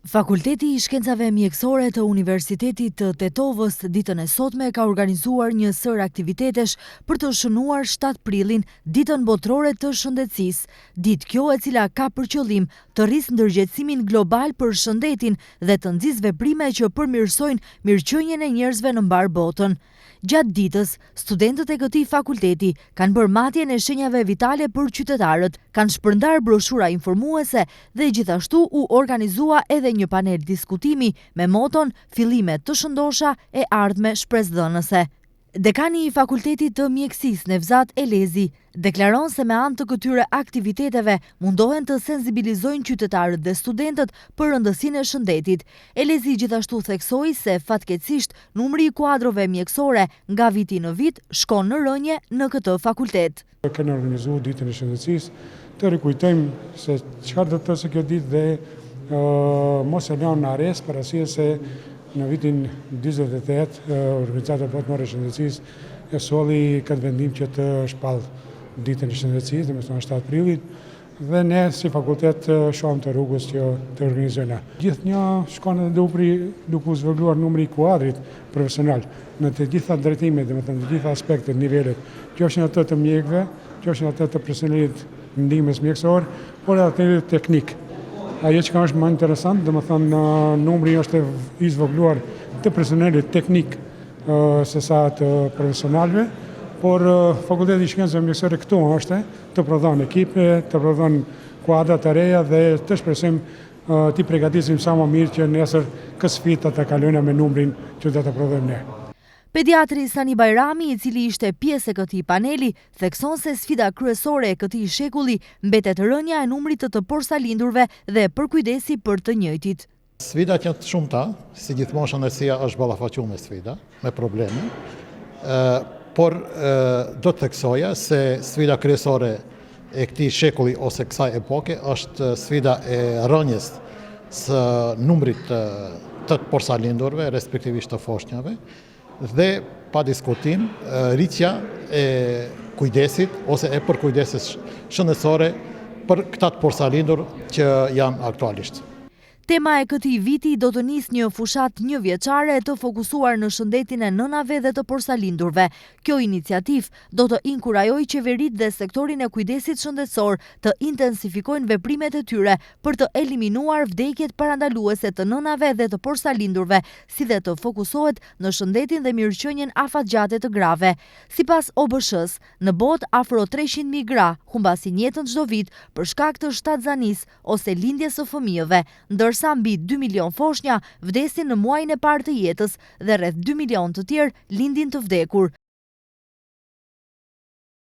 Fakulteti i Shkencave Mjekësore të Universitetit të Tetovës ditën e sotme ka organizuar një sër aktivitetesh për të shënuar 7 prillin, ditën botërore të shëndetësisë, ditë kjo e cila ka për qëllim të rrisë ndërgjegjësimin global për shëndetin dhe të nxjisë veprime që përmirësojnë mirëqenien e njerëzve në mbar botën. Gjatë ditës, studentët e këtij fakulteti kanë bërë matjen e shenjave vitale për qytetarët, kanë shpërndar broshura informuese dhe gjithashtu u organizua edhe një panel diskutimi me moton "Fillime të shëndosha e ardhme shpresdhënëse". Dekani i Fakultetit të Mjekësisë Nevzat Elezi deklaron se me anë të këtyre aktiviteteve mundohen të sensibilizojnë qytetarët dhe studentët për rëndësinë e shëndetit. Elezi gjithashtu theksoi se fatkeqësisht numri i kuadrove mjekësore nga viti në vit shkon në rënje në këtë fakultet. Kemi organizuar ditën e shëndetësisë, të rikujtojmë se çfarë do të thotë kjo ditë dhe mos e lënë në arrest parasysh se në vitin 48 Organizata Botërore e Shëndetësisë e solli këtë vendim që të shpallë ditën e shëndetësisë, domethënë 7 prillit, dhe ne si fakultet shohim të rrugës që të organizojna. Gjithnjë shkon edhe duke u zvogëluar numri i kuadrit profesional në të gjitha drejtimet, domethënë në të gjitha aspektet, nivelet, qofshin ato të mjekëve, qofshin ato të personelit ndihmës mjekësor, por edhe ato teknik. Ajo që është më interesant, domethënë numri është i zvogëluar të personelit teknik se sa të profesionalëve, por Fakulteti i Shkencave Mjekësore këtu është të prodhon ekipe, të prodhon kuadra të reja dhe të shpresojmë t'i përgatisim sa më mirë që nesër këtë sfidë ta kalojmë me numrin që do ta prodhojmë ne. Pediatri Sani Bajrami, i cili ishte pjesë e këtij paneli, thekson se sfida kryesore e këtij shekulli mbetet rënja e numrit të porsalindurve dhe përkujdesi për të njëjtit. Sfidat janë të shumta, si gjithmonë shëndetësia është ballafaquar me sfida, me probleme, por do të theksoja se sfida kryesore e këtij shekulli ose kësaj epoke është sfida e rënjes së numrit të porsalindurve, respektivisht të foshnjave, dhe pa diskutim rritja e kujdesit ose e përkujdesis shëndetësore për këta të porsalindur që janë aktualisht. Tema e këtij viti do të nisë një fushat 1 vjeçare të fokusuar në shëndetin e nënave dhe të porsalindurve. Kjo iniciativë do të inkurajojë qeveritë dhe sektorin e kujdesit shëndetësor të intensifikojnë veprimet e tyre për të eliminuar vdekjet parandaluese të nënave dhe të porsalindurve, si dhe të fokusohet në shëndetin dhe mirëqenien afatgjate të grave. Sipas OBSH-s, në botë afro 300.000 gra humbasin jetën çdo vit për shkak të shtatzanisë ose lindjes së fëmijëve, ndërsa mbi 2 milion foshnja vdesin në muajin e parë të jetës dhe rreth 2 milion të tjerë lindin të vdekur.